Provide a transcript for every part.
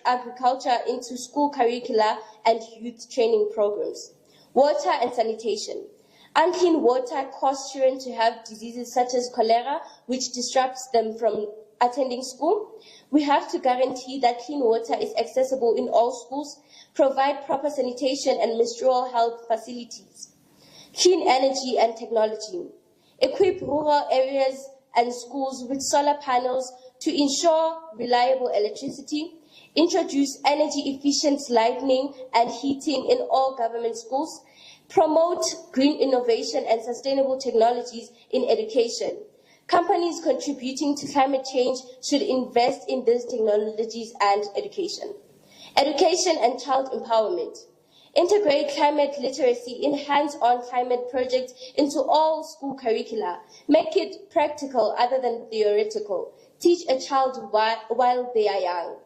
agriculture into school curricula and youth training programs. Water and sanitation. Unclean water causes children to have diseases such as cholera, which disrupts them from attending school. We have to guarantee that clean water is accessible in all schools, provide proper sanitation and menstrual health facilities. Clean energy and technology. Equip rural areas and schools with solar panels to ensure reliable electricity. Introduce energy-efficient lighting and heating in all government schools. Promote green innovation and sustainable technologies in education. Companies contributing to climate change should invest in these technologies and education. Education and child empowerment. Integrate climate literacy in hands-on climate projects into all school curricula. Make it practical other than theoretical. Teach a child while they are young.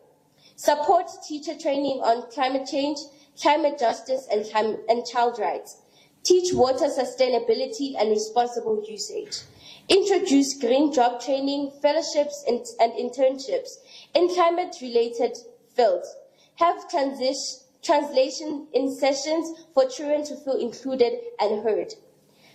Support teacher training on climate change, climate justice, and child rights. Teach water sustainability and responsible usage. Introduce green job training, fellowships, and internships in climate-related fields. Have translation in sessions for children to feel included and heard.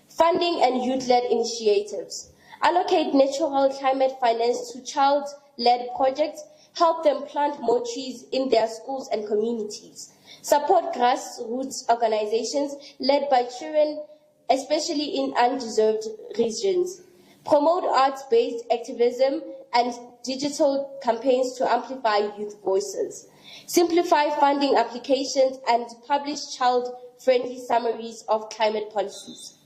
Funding and youth-led initiatives. Allocate natural climate finance to child-led projects. Help them plant more trees in their schools and communities. Support grassroots organizations led by children, especially in undeserved regions. Promote arts-based activism and digital campaigns to amplify youth voices. Simplify funding applications and publish child-friendly summaries of climate policies.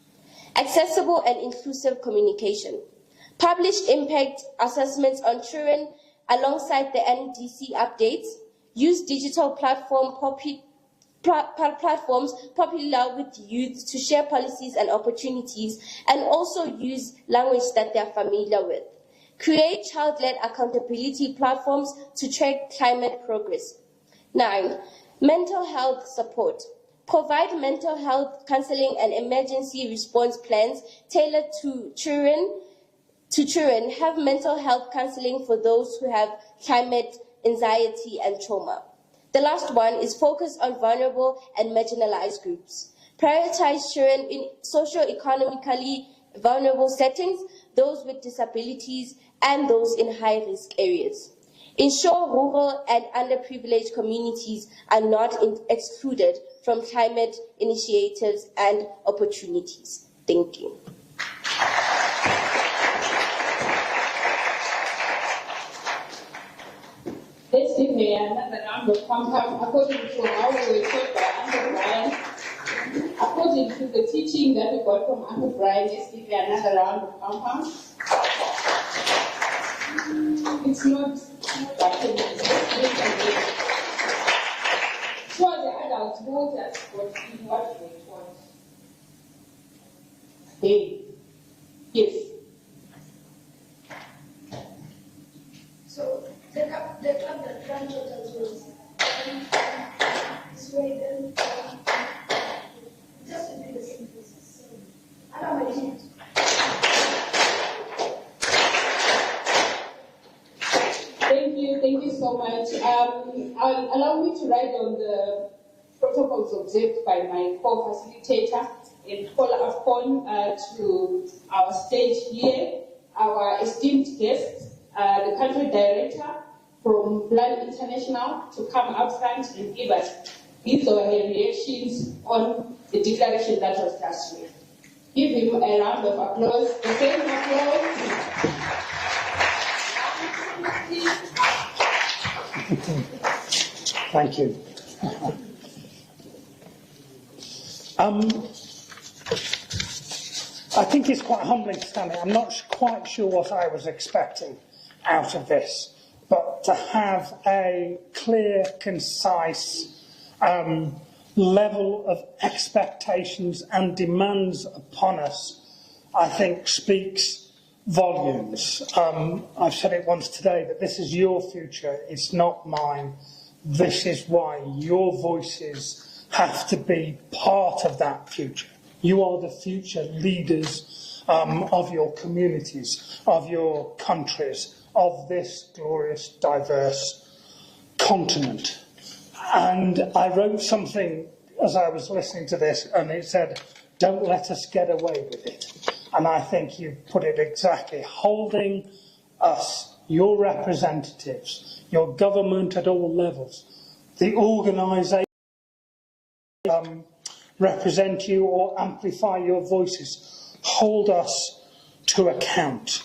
Accessible and inclusive communication. Publish impact assessments on children alongside the NDC updates. Use digital platforms popular with youth to share policies and opportunities, and also use language that they are familiar with. Create child-led accountability platforms to track climate progress. 9. Mental health support. Provide mental health counseling and emergency response plans tailored to children. Have mental health counseling for those who have climate anxiety and trauma. The last one is focus on vulnerable and marginalized groups. Prioritize children in socio-economically vulnerable settings, those with disabilities, and those in high-risk areas. Ensure rural and underprivileged communities are not excluded from climate initiatives and opportunities. Thank you. Let's give me another round of pom-pom according to how we were taught by Uncle Brian. According to the teaching that we got from Uncle Brian, let's give me another round of pom-pom. It's not happening. So the adults who just got in what we taught. Hey. Yes. So the club that granddaughters was this way then just to do the same process. So I don't know. Thank you so much. Allow me to write on the protocols observed by my co-facilitator and call upon to our stage here our esteemed guests, the country director from Plan International, to come up front and give us his or her reactions on the declaration that was just read. Give him a round of applause. The same applause. Thank you. I think it's quite humbling to stand here. I'm not quite sure what I was expecting out of this, but to have a clear, concise level of expectations and demands upon us, I think speaks volumes. I've said it once today that this is your future, it's not mine. This is why your voices have to be part of that future. You are the future leaders of your communities, of your countries, of this glorious, diverse continent. And I wrote something as I was listening to this, and it said, "Don't let us get away with it." And I think you put it exactly. Holding us, your representatives, your government at all levels, the organisation represent you or amplify your voices, hold us to account.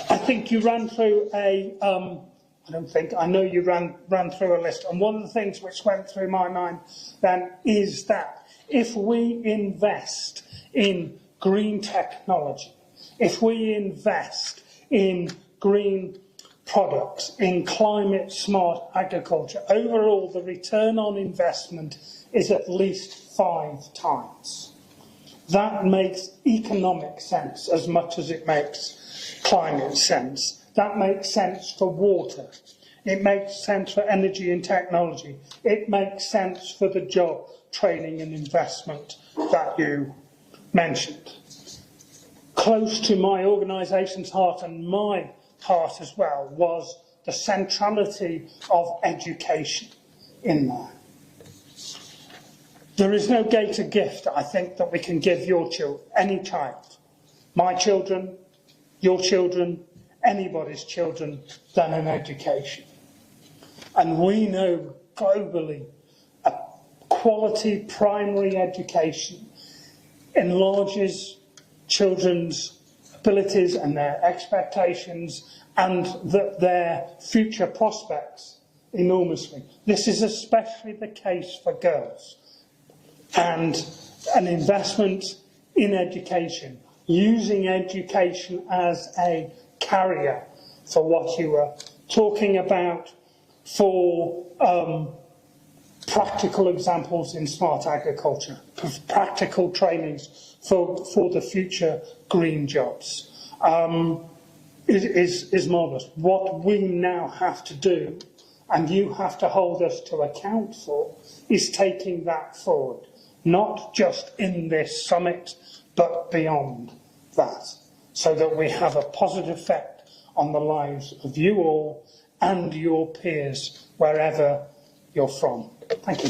I think you ran through I know you ran through a list, and one of the things which went through my mind then is that if we invest in green technology, if we invest in green products, in climate smart agriculture, overall the return on investment is at least 5 times. That makes economic sense as much as it makes climate sense. That makes sense for water. It makes sense for energy and technology. It makes sense for the job, training and investment that you mentioned. Close to my organisation's heart and my heart as well was the centrality of education in there. There is no greater gift, I think, that we can give your children, any child, my children, your children, anybody's children, than an education. And we know globally a quality primary education enlarges children's abilities and their expectations and their future prospects enormously. This is especially the case for girls. And an investment in education, using education as a carrier for what you were talking about, for practical examples in smart agriculture, practical trainings for the future green jobs, is marvellous. What we now have to do, and you have to hold us to account for, is taking that forward, not just in this summit, but beyond that, so that we have a positive effect on the lives of you all and your peers, wherever you're from. Thank you.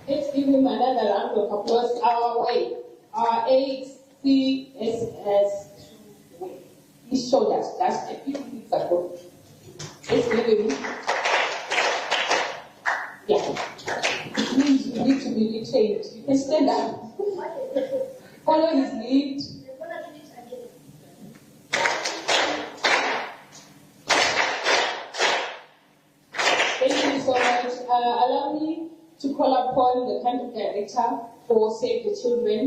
Let's give him another round of applause our way. Our ACSS way. He showed us just a few weeks ago. Let's give him. Yeah. You need to be retained. You can stand up. Follow his lead. Thank you so much. Allow me to call upon the country director for Save the Children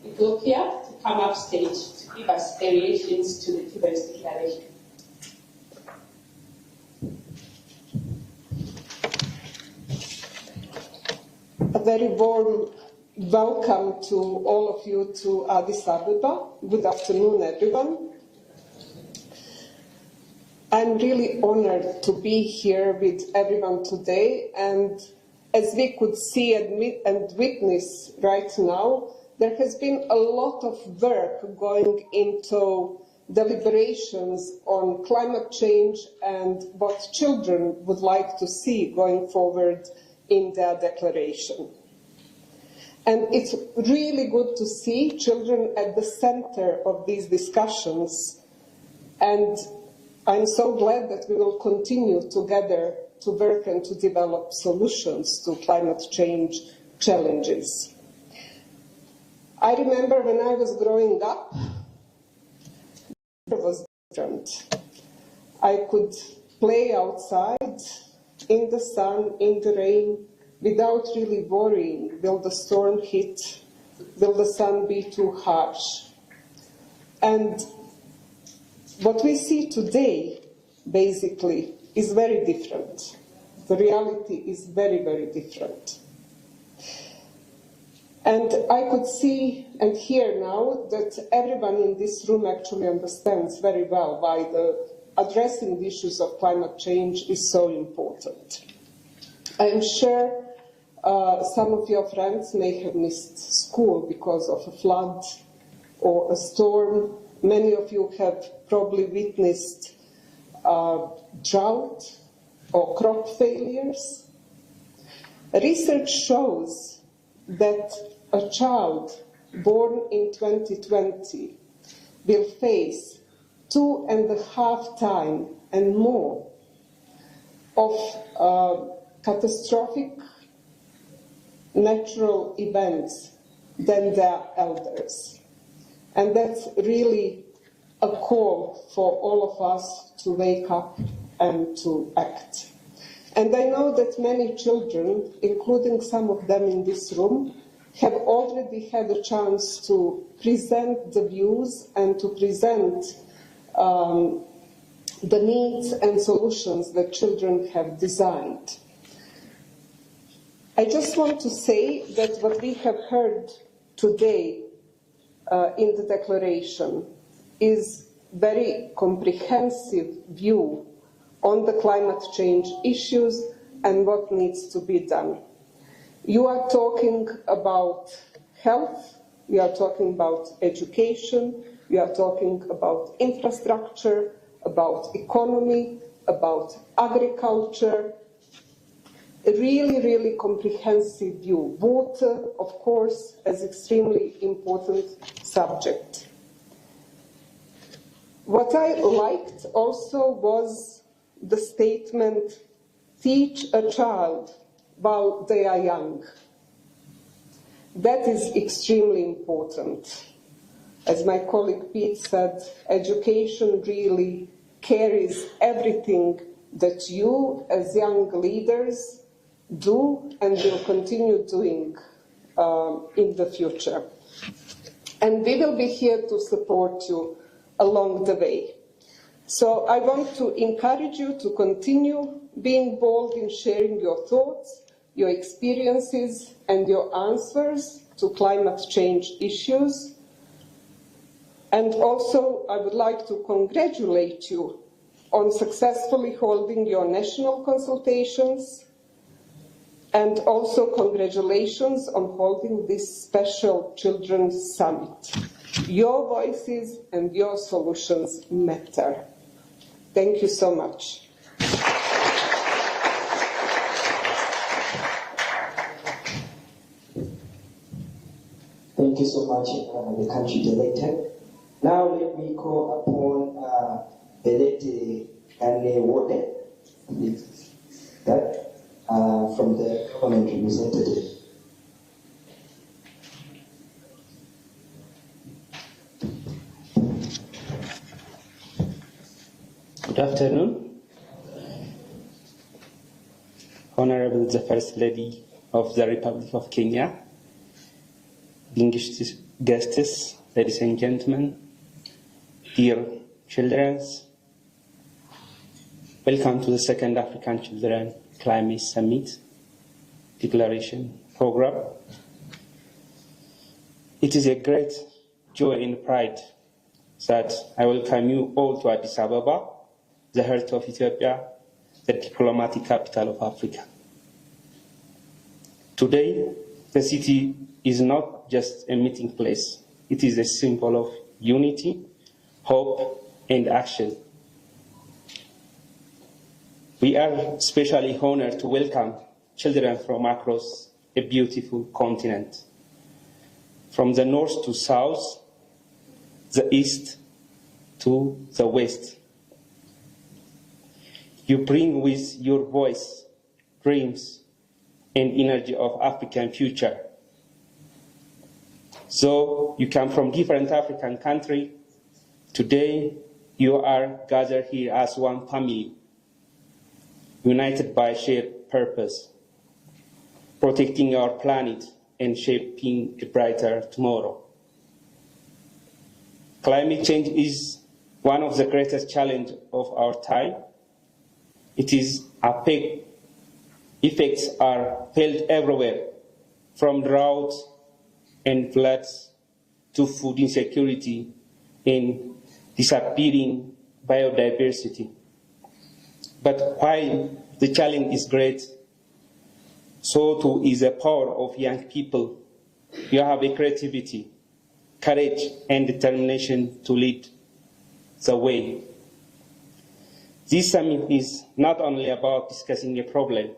Ethiopia to come up stage to give us variations to the children's declaration. A very warm welcome to all of you to Addis Ababa. Good afternoon, everyone. I'm really honored to be here with everyone today, and as we could see and witness right now, there has been a lot of work going into deliberations on climate change and what children would like to see going forward in their declaration. And it's really good to see children at the center of these discussions, and I'm so glad that we will continue together to work and to develop solutions to climate change challenges. I remember when I was growing up, it was different. I could play outside, in the sun, in the rain, without really worrying, will the storm hit, will the sun be too harsh? And what we see today, basically, is very different. The reality is very, very different. And I could see and hear now that everyone in this room actually understands very well why addressing the issues of climate change is so important. I am sure some of your friends may have missed school because of a flood or a storm Many of you have probably witnessed drought or crop failures. Research shows that a child born in 2020 will face 2.5 times and more of catastrophic natural events than their elders. And that's really a call for all of us to wake up and to act. And I know that many children, including some of them in this room, have already had a chance to present the views and to present the needs and solutions that children have designed. I just want to say that what we have heard today in the declaration is very comprehensive view on the climate change issues and what needs to be done. You are talking about health, you are talking about education, you are talking about infrastructure, about economy, about agriculture. A really, really comprehensive view. Water, of course, as extremely important subject. What I liked also was the statement, teach a child while they are young. That is extremely important. As my colleague Pete said, education really carries everything that you as young leaders do and will continue doing in the future. And we will be here to support you along the way. So I want to encourage you to continue being bold in sharing your thoughts, your experiences, and your answers to climate change issues. And also, I would like to congratulate you on successfully holding your national consultations, and also congratulations on holding this special Children's Summit. Your voices and your solutions matter. Thank you so much. Thank you so much, the country director. Now let me call upon the lady Anne Wode, that from the government representative. Good afternoon. Honorable the First Lady of the Republic of Kenya, distinguished guests, ladies and gentlemen, dear children, welcome to the Second African Children Climate Summit Declaration Program. It is a great joy and pride that I welcome you all to Addis Ababa, the heart of Ethiopia, the diplomatic capital of Africa. Today, the city is not just a meeting place. It is a symbol of unity, hope, and action. We are especially honored to welcome children from across a beautiful continent, from the north to south, the east to the west. You bring with your voice, dreams, and energy of African future. So you come from different African countries. Today, you are gathered here as one family, united by shared purpose, protecting our planet and shaping a brighter tomorrow. Climate change is one of the greatest challenges of our time. Its effects are felt everywhere, from drought and floods to food insecurity and disappearing biodiversity. But while the challenge is great, so too is the power of young people. You have a creativity, courage and determination to lead the way. This summit is not only about discussing a problem,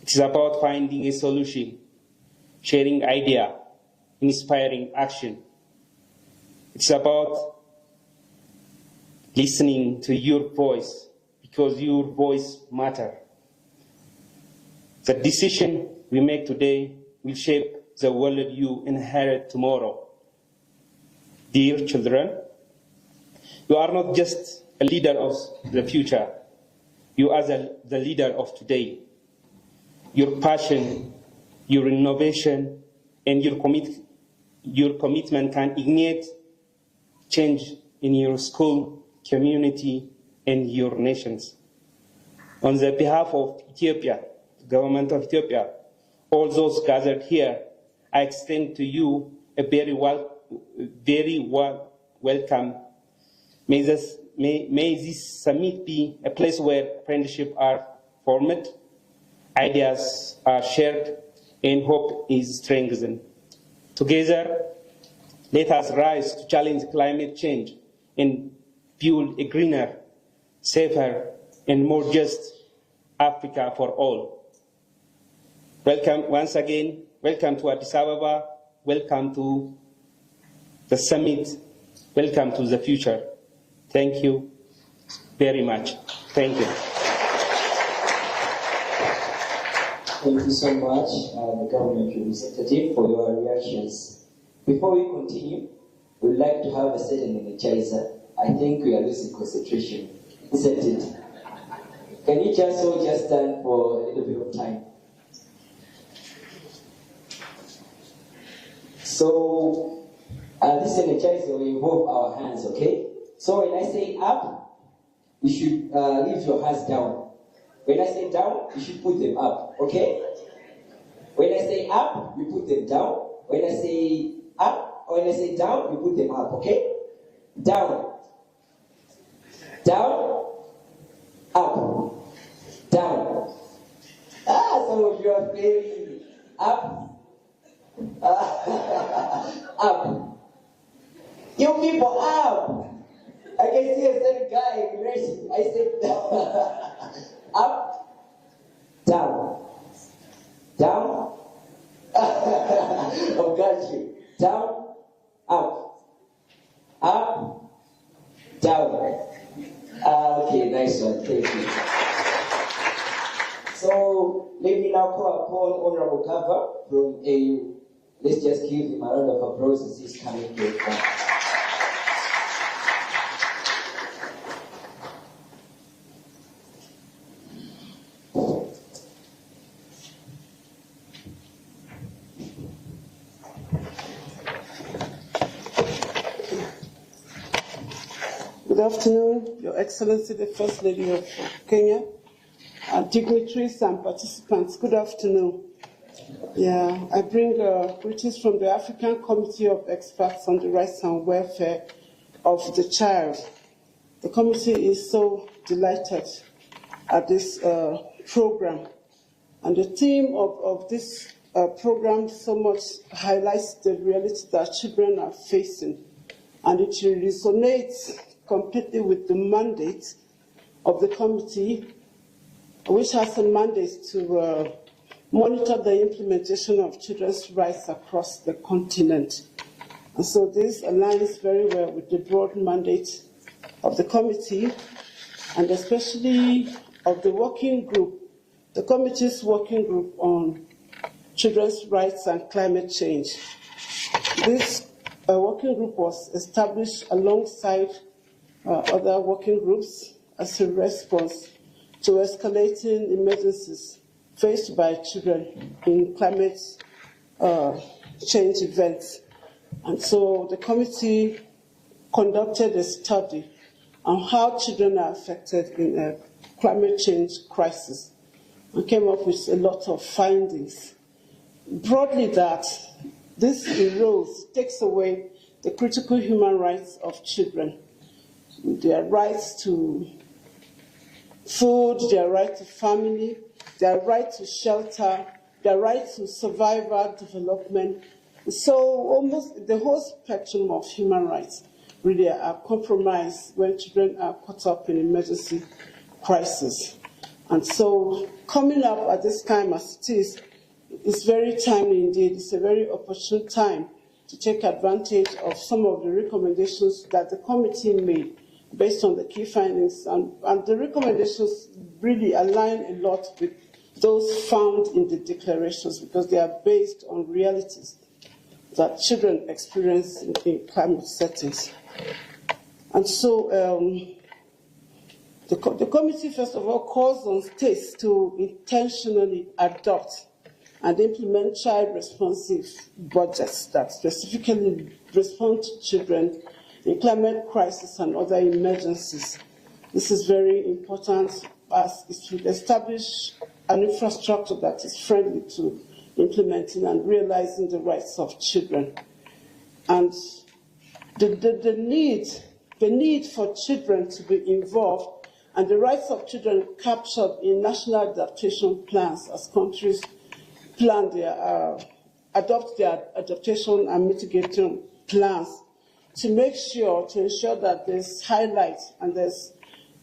it is about finding a solution, sharing idea, inspiring action. It's about listening to your voice, because your voice matters. The decision we make today will shape the world you inherit tomorrow. Dear children, you are not just a leader of the future, you are the leader of today. Your passion, your innovation, and your commitment can ignite change in your school, community, and your nations. On the behalf of Ethiopia, the government of Ethiopia, all those gathered here, I extend to you a very warm welcome. May this summit be a place where friendships are formed, ideas are shared, and hope is strengthened. Together, let us rise to challenge climate change and build a greener, safer, and more just Africa for all. Welcome once again. Welcome to Addis Ababa. Welcome to the summit. Welcome to the future. Thank you very much. Thank you. Thank you so much, the government representative, for your reactions. Before we continue, we'd like to have a certain energizer. I think we are losing concentration, isn't it? Can you just stand for a little bit of time? So, this energizer will involve our hands, okay? So when I say up, you should leave your hands down. When I say down, you should put them up, okay? When I say up, you put them down. When I say up, or when I say down, you put them up, okay? Down. Down. Up. Down. Some of you are failing. Up. Up. You people, up. I can see a certain guy in racing. I said up, down, down. I've got you. Down, up, up, down. Okay, nice one. Thank you. So let me now call upon Honorable Kava from AU. Let's just give him a round of applause as he's coming to the Good afternoon, Your Excellency, the First Lady of Kenya, dignitaries and participants. Good afternoon. Yeah, I bring greetings from the African Committee of Experts on the Rights and Welfare of the Child. The committee is so delighted at this program. And the theme of this program so much highlights the reality that children are facing. And it resonates completely with the mandate of the committee, which has a mandate to monitor the implementation of children's rights across the continent. And so this aligns very well with the broad mandate of the committee, and especially of the working group, the committee's working group on children's rights and climate change. This working group was established alongside other working groups as a response to escalating emergencies faced by children in climate change events. And so the committee conducted a study on how children are affected in a climate change crisis and came up with a lot of findings. Broadly, that this takes away the critical human rights of children, their rights to food, their right to family, their right to shelter, their right to survival, development, So almost the whole spectrum of human rights really are compromised when children are caught up in emergency crisis. And so coming up at this time as it is very timely indeed. It's a very opportune time to take advantage of some of the recommendations that the committee made based on the key findings. And the recommendations really align a lot with those found in the declarations because they are based on realities that children experience in climate settings. And so the committee, first of all, calls on states to intentionally adopt and implement child-responsive budgets that specifically respond to children in climate crisis and other emergencies. This is very important as it should establish an infrastructure that is friendly to implementing and realizing the rights of children. And the need for children to be involved and the rights of children captured in national adaptation plans as countries plan adopt their adaptation and mitigation plans to ensure that there's highlight and there's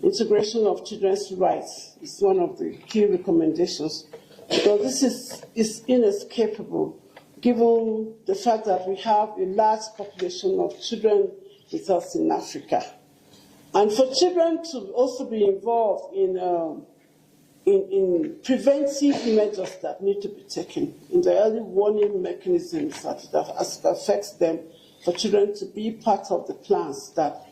integration of children's rights is one of the key recommendations. Because this is inescapable given the fact that we have a large population of children with us in Africa. And for children to also be involved in preventive measures that need to be taken, in the early warning mechanisms that affects them, for children to be part of the plans that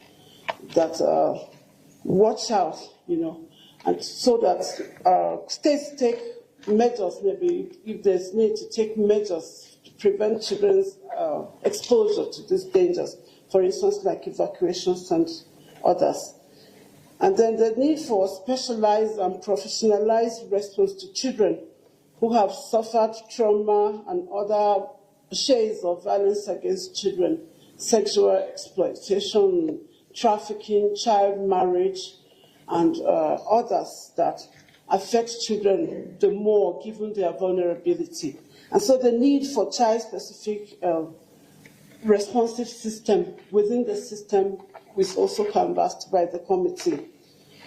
watch out, and so that states take measures, maybe if there's need to take measures to prevent children's exposure to these dangers, for instance, like evacuations and others. And then the need for specialized and professionalized response to children who have suffered trauma and other shades of violence against children, sexual exploitation, trafficking, child marriage, and others that affect children the more given their vulnerability. And so the need for child-specific responsive system within the system is also canvassed by the committee.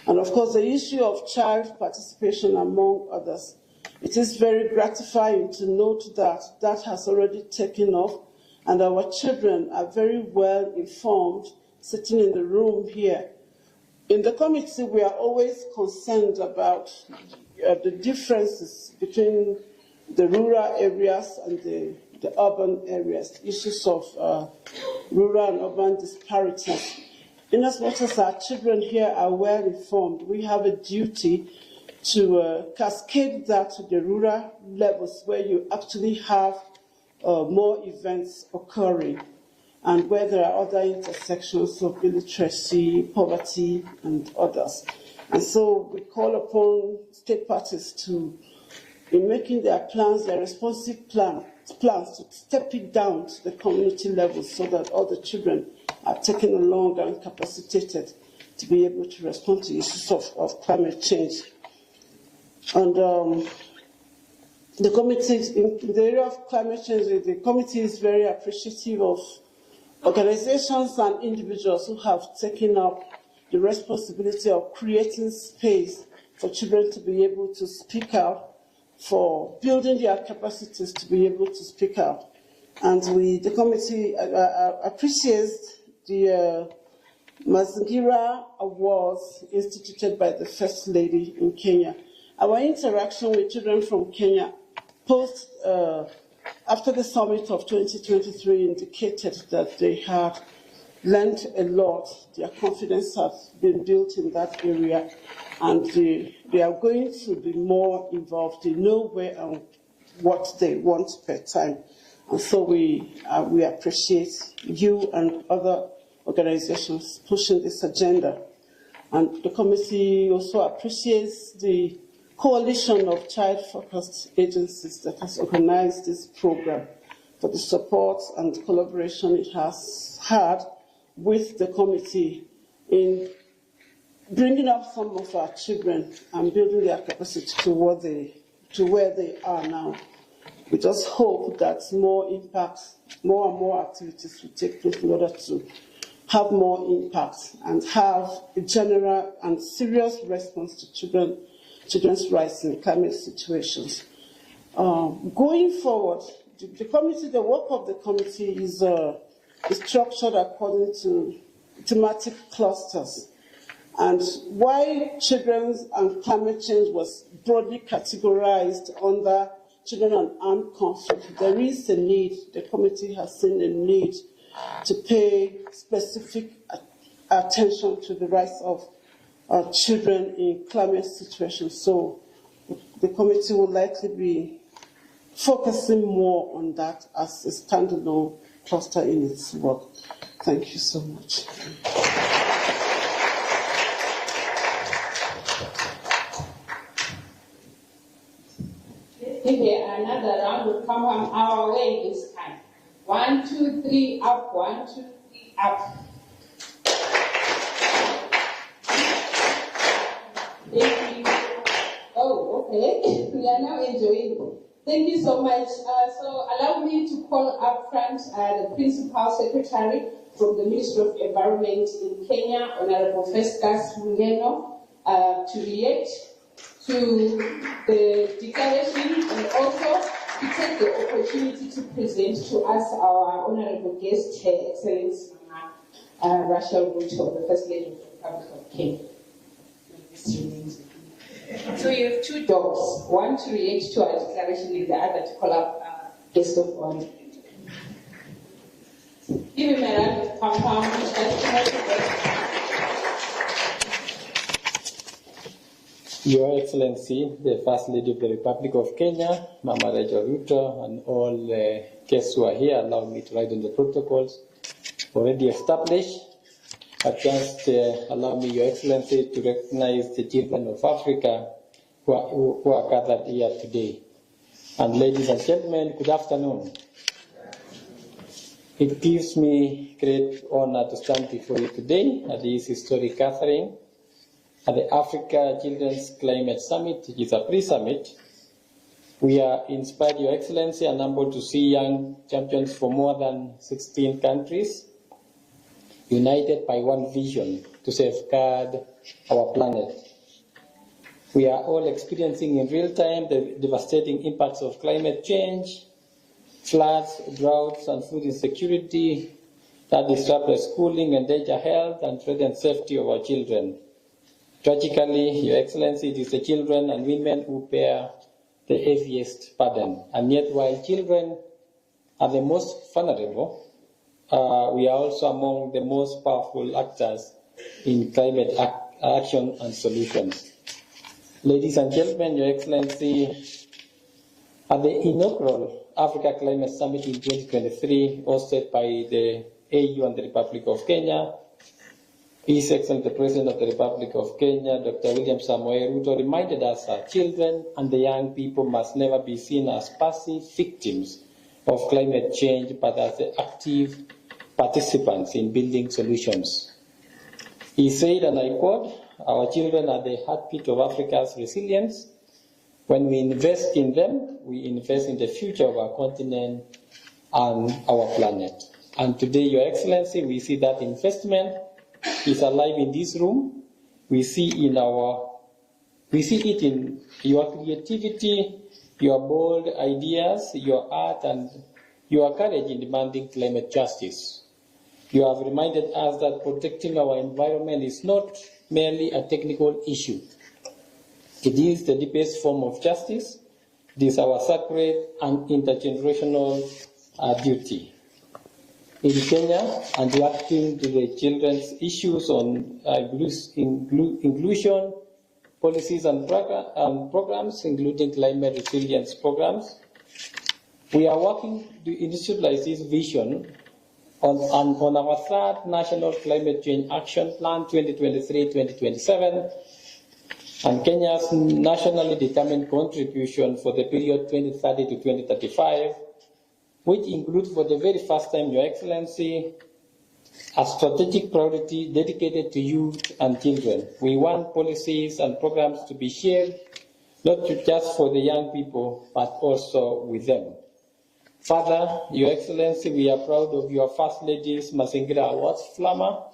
And of course, the issue of child participation, among others, it is very gratifying to note that that has already taken off, and our children are very well informed, sitting in the room here. In the committee, we are always concerned about the differences between the rural areas and the urban areas, issues of rural and urban disparities. In as much as our children here are well informed, we have a duty to cascade that to the rural levels where you actually have more events occurring and where there are other intersections of illiteracy, poverty, and others. And so we call upon state parties to, in making their plans, their responsive plans, to step it down to the community level so that all the children are taken along and capacitated to be able to respond to issues of climate change. And the committee, in the area of climate change, the committee is very appreciative of organizations and individuals who have taken up the responsibility of creating space for children to be able to speak out, for building their capacities to be able to speak out. And the committee appreciates the Mazingira Awards instituted by the First Lady in Kenya. Our interaction with children from Kenya after the summit of 2023 indicated that they had learned a lot. Their confidence has been built in that area, and they are going to be more involved. They know where and what they want per time. And so we appreciate you and other organizations pushing this agenda. And the committee also appreciates the coalition of child-focused agencies that has organized this program for the support and collaboration it has had with the committee in bringing up some of our children and building their capacity to where they are now. we just hope that more and more activities will take place in order to have more impact and have a general and serious response to children's rights in climate situations. Going forward, the work of the committee is structured according to thematic clusters. And while children and climate change was broadly categorized under children and armed conflict, there is a need, the committee has seen a need to pay specific attention to the rights of children in climate situations. So the committee will likely be focusing more on that as a standalone cluster in its work. Thank you so much. Okay, another round will come from our way this time. 1, 2, 3, up. 1, 2, 3, up. Oh, okay. We are now enjoying. Thank you so much. So allow me to call up front the Principal Secretary from the Ministry of Environment in Kenya, Honorable Festus Mungeno, to react to the declaration and also to take the opportunity to present to us our Honorable guest, Her Excellency Rachel Ruto, the First Lady of the Republic of Kenya. So you have two dogs, one to react to our declaration and the other to call up guest of honor. Give him a round of applause. Your Excellency, the First Lady of the Republic of Kenya, Mama Rachel Ruto, and all guests who are here, allow me to write on the protocols already established. But just allow me, Your Excellency, to recognize the children of Africa who are gathered here today. And ladies and gentlemen, good afternoon. It gives me great honor to stand before you today at this historic gathering at the Africa Children's Climate Summit, which is a pre-summit. We are inspired, Your Excellency, and humbled to see young champions from more than 16 countries united by one vision to safeguard our planet. We are all experiencing in real time the devastating impacts of climate change, floods, droughts, and food insecurity that disrupt the schooling, endanger health, and threaten safety of our children. Tragically, Your Excellency, it is the children and women who bear the heaviest burden. And yet, while children are the most vulnerable, we are also among the most powerful actors in climate action and solutions. Ladies and gentlemen, Your Excellency, at the inaugural Africa Climate Summit in 2023, hosted by the AU and the Republic of Kenya, His Excellency the President of the Republic of Kenya, Dr. William Samoei Ruto, reminded us that children and the young people must never be seen as passive victims of climate change, but as active participants in building solutions. He said, and I quote, "Our children are the heartbeat of Africa's resilience. When we invest in them, we invest in the future of our continent and our planet." And today, Your Excellency, we see that investment is alive in this room. We see it in your creativity, your bold ideas, your art, and your courage in demanding climate justice. You have reminded us that protecting our environment is not merely a technical issue. It is the deepest form of justice. It is our sacred and intergenerational duty. In Kenya, and reacting to the children's issues on inclusion, policies and programs, including climate resilience programs, we are working to institutionalize this vision on our third National Climate Change Action Plan 2023-2027 and Kenya's nationally determined contribution for the period 2030 to 2035, which includes for the very first time, Your Excellency, a strategic priority dedicated to youth and children. We want policies and programs to be shared, not just for the young people, but also with them. Further, Your Excellency, we are proud of your First Lady's Mazingira Awards Flamma,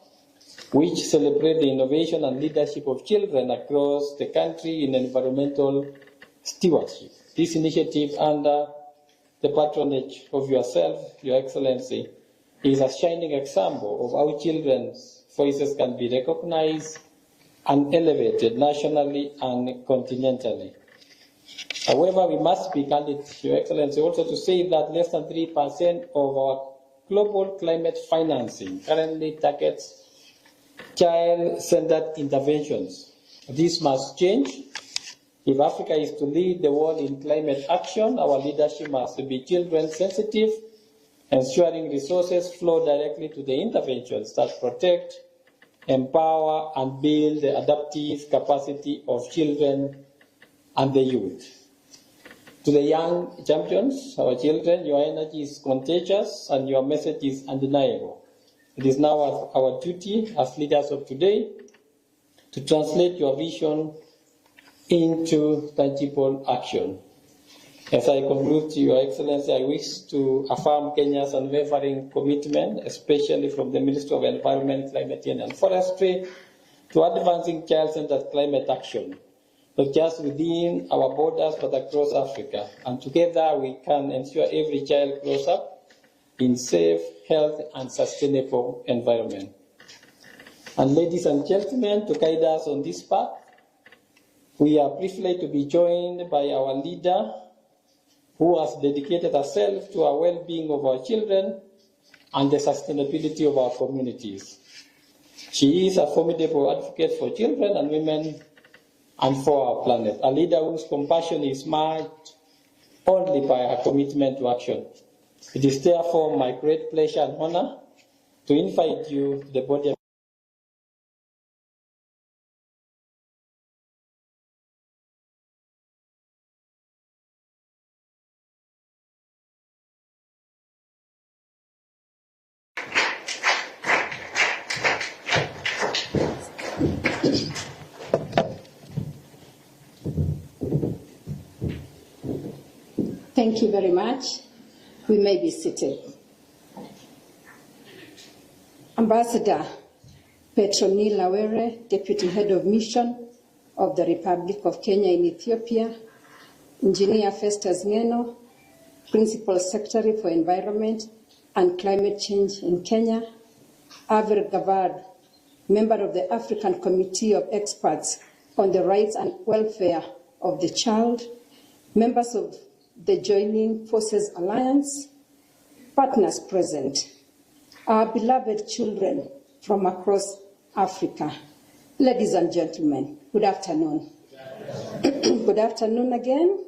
which celebrate the innovation and leadership of children across the country in environmental stewardship. This initiative, under the patronage of yourself, Your Excellency, is a shining example of how children's voices can be recognized and elevated nationally and continentally. However, we must be candid, Your Excellency, also to say that less than 3% of our global climate financing currently targets child-centered interventions. This must change. If Africa is to lead the world in climate action, our leadership must be children-sensitive, ensuring resources flow directly to the interventions that protect, empower, and build the adaptive capacity of children and the youth. To the young champions, our children, your energy is contagious and your message is undeniable. It is now our duty as leaders of today to translate your vision into tangible action. As I conclude, Your Excellency, I wish to affirm Kenya's unwavering commitment, especially from the Ministry of Environment, Climate Change and Forestry, to advancing child-centered climate action, not just within our borders but across Africa. And together we can ensure every child grows up in safe, healthy and sustainable environment. And ladies and gentlemen, to guide us on this path, we are privileged to be joined by our leader who has dedicated herself to our well-being of our children and the sustainability of our communities. She is a formidable advocate for children and women and for our planet, a leader whose compassion is marked only by her commitment to action. It is therefore my great pleasure and honor to invite you to the body. Thank you very much. We may be seated. Ambassador Petronila Were, Deputy Head of Mission of the Republic of Kenya in Ethiopia, Engineer Festus Ngeno, Principal Secretary for Environment and Climate Change in Kenya, Aver Gavad, Member of the African Committee of Experts on the Rights and Welfare of the Child, members of the Joining Forces Alliance, partners present, our beloved children from across Africa. Ladies and gentlemen, good afternoon. Good afternoon again.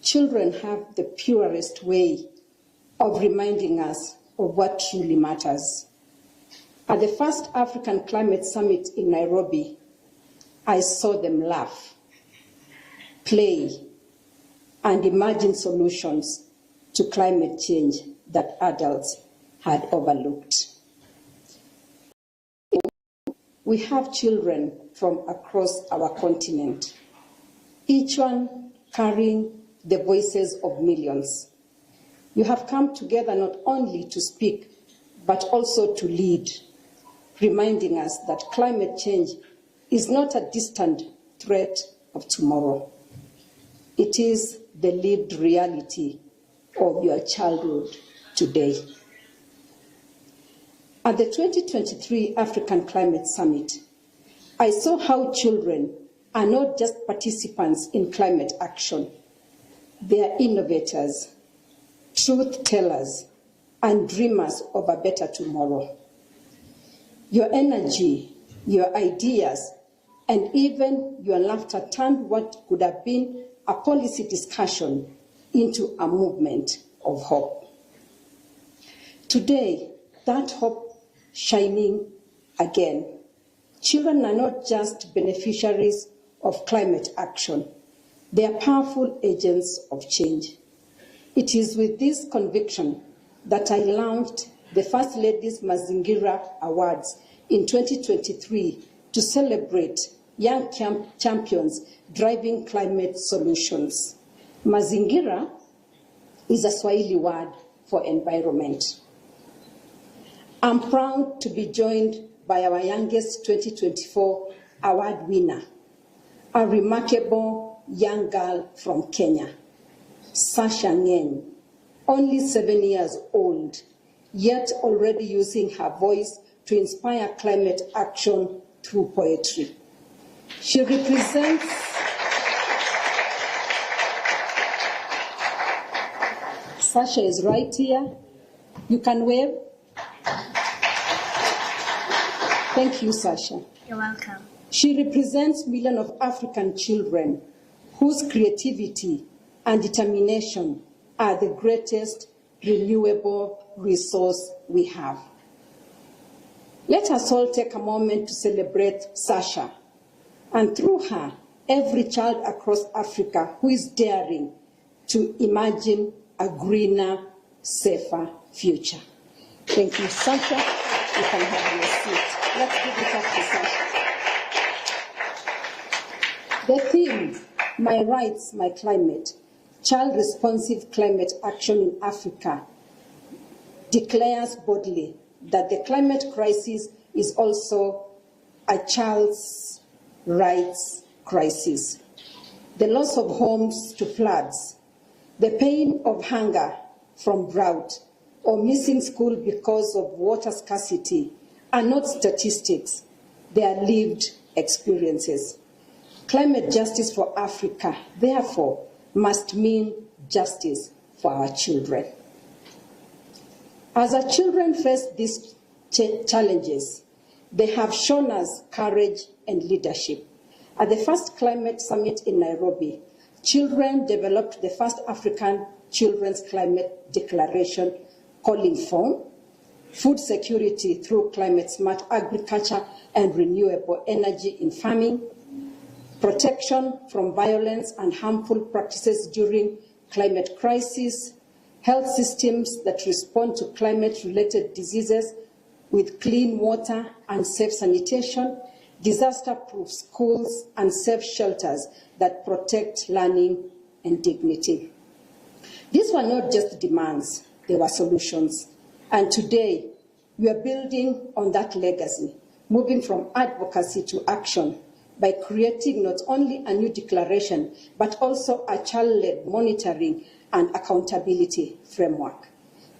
Children have the purest way of reminding us of what truly matters. At the first African Climate Summit in Nairobi, I saw them laugh, play, and imagine solutions to climate change that adults had overlooked. We have children from across our continent, each one carrying the voices of millions. You have come together not only to speak, but also to lead, reminding us that climate change is not a distant threat of tomorrow. It is the lived reality of your childhood today. At the 2023 African Climate Summit, I saw how children are not just participants in climate action. They are innovators, truth tellers, and dreamers of a better tomorrow. Your energy, your ideas, and even your laughter turned what could have been a policy discussion into a movement of hope. Today, that hope shining again. Children are not just beneficiaries of climate action. They are powerful agents of change. It is with this conviction that I launched the First Lady's Mazingira Awards in 2023 to celebrate young champions driving climate solutions. Mazingira is a Swahili word for environment. I'm proud to be joined by our youngest 2024 award winner, a remarkable young girl from Kenya, Sasha Ngeny, only 7 years old, yet already using her voice to inspire climate action through poetry. She represents Sasha is right here. You can wave. Thank you, Sasha. You're welcome. She represents millions of African children whose creativity and determination are the greatest renewable resource we have. Let us all take a moment to celebrate Sasha, and through her, every child across Africa who is daring to imagine a greener, safer future. Thank you, Sasha. You can have your seat. Let's give it up to Sasha. The theme, My Rights, My Climate, Child-Responsive Climate Action in Africa, declares boldly that the climate crisis is also a child's rights crisis. The loss of homes to floods, the pain of hunger from drought, or missing school because of water scarcity are not statistics, they are lived experiences. Climate justice for Africa, therefore, must mean justice for our children. As our children face these challenges, they have shown us courage and leadership. At the first climate summit in Nairobi, children developed the first African Children's Climate Declaration, calling for food security through climate-smart agriculture and renewable energy in farming, protection from violence and harmful practices during climate crisis, health systems that respond to climate-related diseases with clean water and safe sanitation, disaster-proof schools, and safe shelters that protect learning and dignity. These were not just demands, they were solutions. And today, we are building on that legacy, moving from advocacy to action by creating not only a new declaration, but also a child-led monitoring and accountability framework.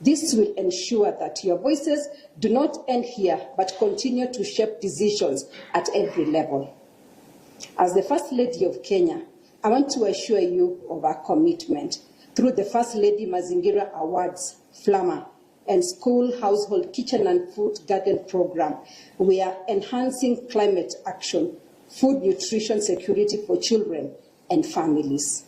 This will ensure that your voices do not end here, but continue to shape decisions at every level. As the First Lady of Kenya, I want to assure you of our commitment through the First Lady Mazingira Awards, FLAMA, and School Household Kitchen and Food Garden Program. We are enhancing climate action, food nutrition security for children and families.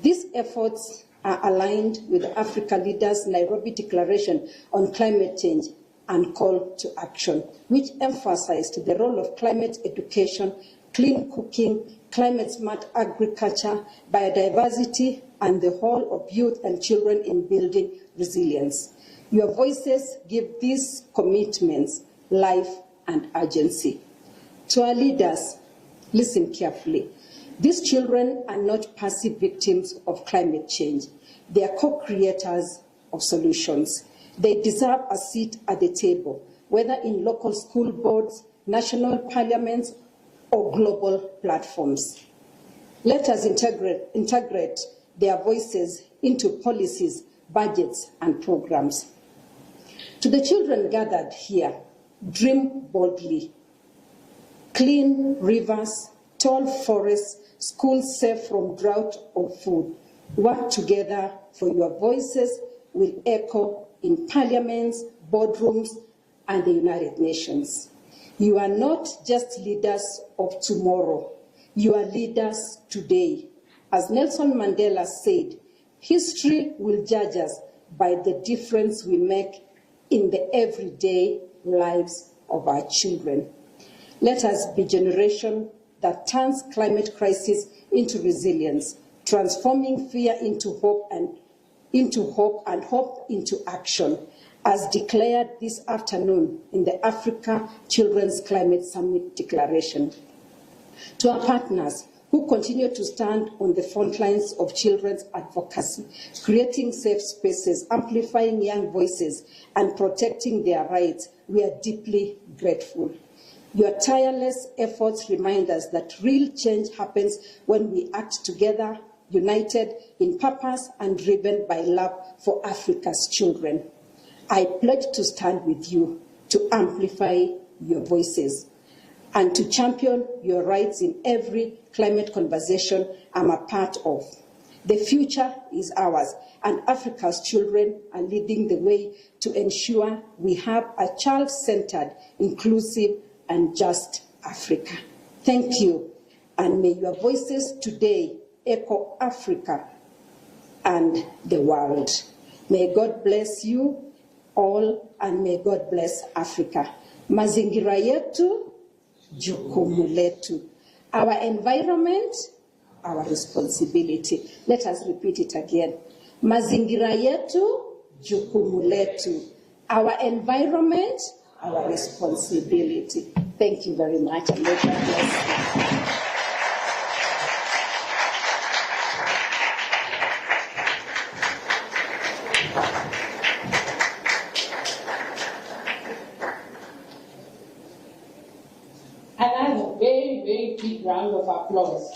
These efforts are aligned with Africa Leaders' Nairobi Declaration on Climate Change and Call to Action, which emphasized the role of climate education, clean cooking, climate-smart agriculture, biodiversity, and the role of youth and children in building resilience. Your voices give these commitments life and urgency. To our leaders, listen carefully. These children are not passive victims of climate change. They are co-creators of solutions. They deserve a seat at the table, whether in local school boards, national parliaments, or global platforms. Let us integrate their voices into policies, budgets, and programs. To the children gathered here, dream boldly. Clean rivers, tall forests, schools safe from drought or food. Work together, for your voices will echo in parliaments, boardrooms, and the United Nations. You are not just leaders of tomorrow, you are leaders today. As Nelson Mandela said, history will judge us by the difference we make in the everyday lives of our children. Let us be a generation that turns climate crisis into resilience, transforming fear into hope and hope into action, as declared this afternoon in the Africa Children's Climate Summit Declaration. To our partners, who continue to stand on the front lines of children's advocacy, creating safe spaces, amplifying young voices, and protecting their rights. We are deeply grateful. Your tireless efforts remind us that real change happens when we act together, united in purpose and driven by love for Africa's children. I pledge to stand with you, to amplify your voices, and to champion your rights in every climate conversation I'm a part of. The future is ours, and Africa's children are leading the way to ensure we have a child-centered, inclusive, and just Africa. Thank you, and may your voices today echo Africa and the world. May God bless you all, and may God bless Africa. Mazingira yetu, jukumu letu. Our environment, our responsibility. Let us repeat it again. Mazingira yetu, jukumu letu. Our environment, our responsibility. Thank you very much, and may God bless you. Another very, very big round of applause.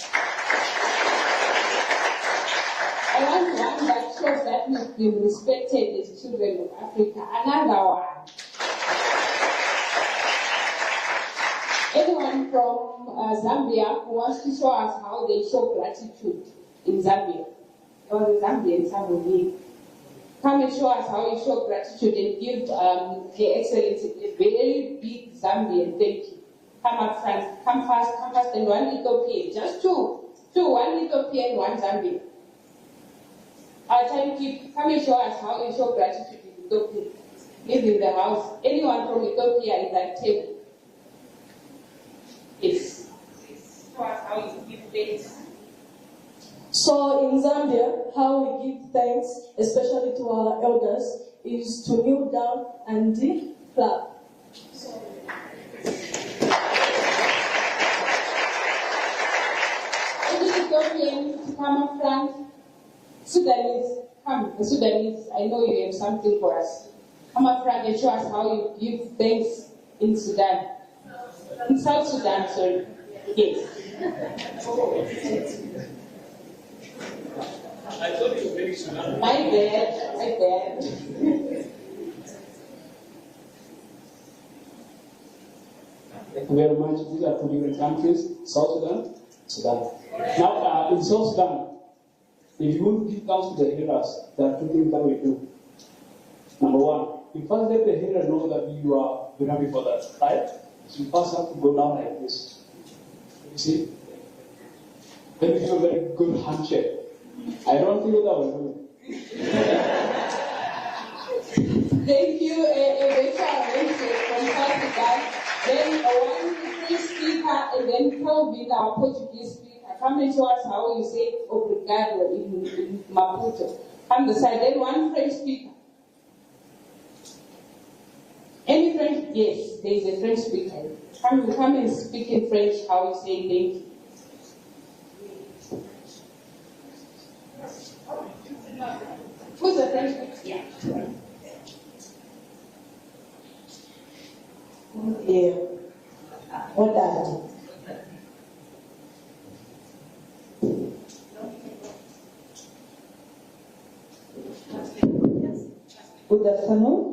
I want one that shows that we've been respected as children of Africa. Another one. Anyone from Zambia who wants to show us how they show gratitude in Zambia? Or the Zambians have a name. Come and show us how you show gratitude and give Her Excellency a very big Zambian thank you. Come up front, come fast, and one Ethiopian. Just two, one Ethiopian, one Zambian. Our timekeep, come and show us how you show gratitude in Ethiopia. Live in the house. Anyone from Ethiopia is at table. Yes. Show us how you give thanks. So in Zambia, how we give thanks, especially to our elders, is to kneel down and clap. Ethiopian to come up front. Sudanese, come. The Sudanese, I know you have something for us. Come up front and show us how you give thanks in Sudan. In South Sudan, sorry. Yes. I thought you were very Sudan. My bad. Thank you very much. These are two different countries, South Sudan. Now, in South Sudan, if you want to give thanks to the healers, there are two things that we do. Number one, you first let the healer know that you are very happy for that, right? So you first have to go down like this. You see? Then you do a very good handshake. I don't think that will do. Thank you, Rebecca from South Sudan. Then one French speaker, and then Kelvin, our Portuguese speaker. Come and show us how you say obrigado in Maputo. Come the side. Then one French speaker. Any French? Yes, there is a French speaker. Come and speak in French how you say thank you. Who's the French speaker? Yeah. Yeah. What are you? Good afternoon.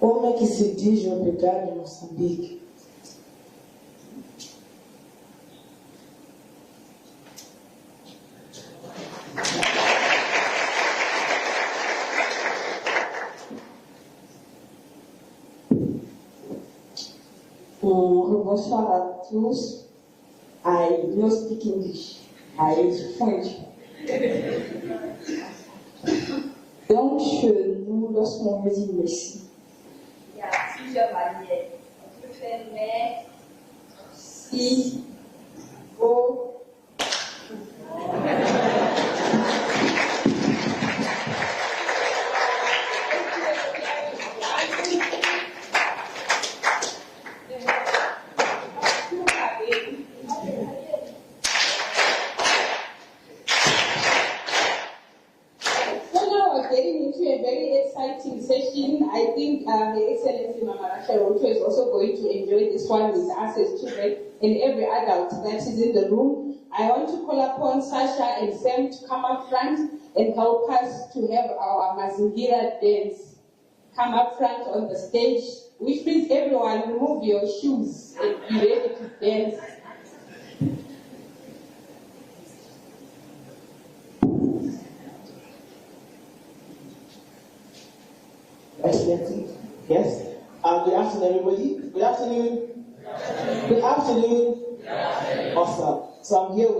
Como que se diz obrigado em Moçambique? Bonsoir à tous. I don't speak English. I use French. Donc, nous, lorsqu'on réside ici, il y a plusieurs manières. On peut faire mais, si, au, think Her Excellency Mama Rasha Roto is also going to enjoy this one with us as children and every adult that is in the room. I want to call upon Sasha and Sam to come up front and help us to have our Mazingira dance. Come up front on the stage, which means everyone remove your shoes and be ready to dance. Excellency, yes. Good afternoon, everybody. Good afternoon. Good afternoon. Awesome. So I'm here with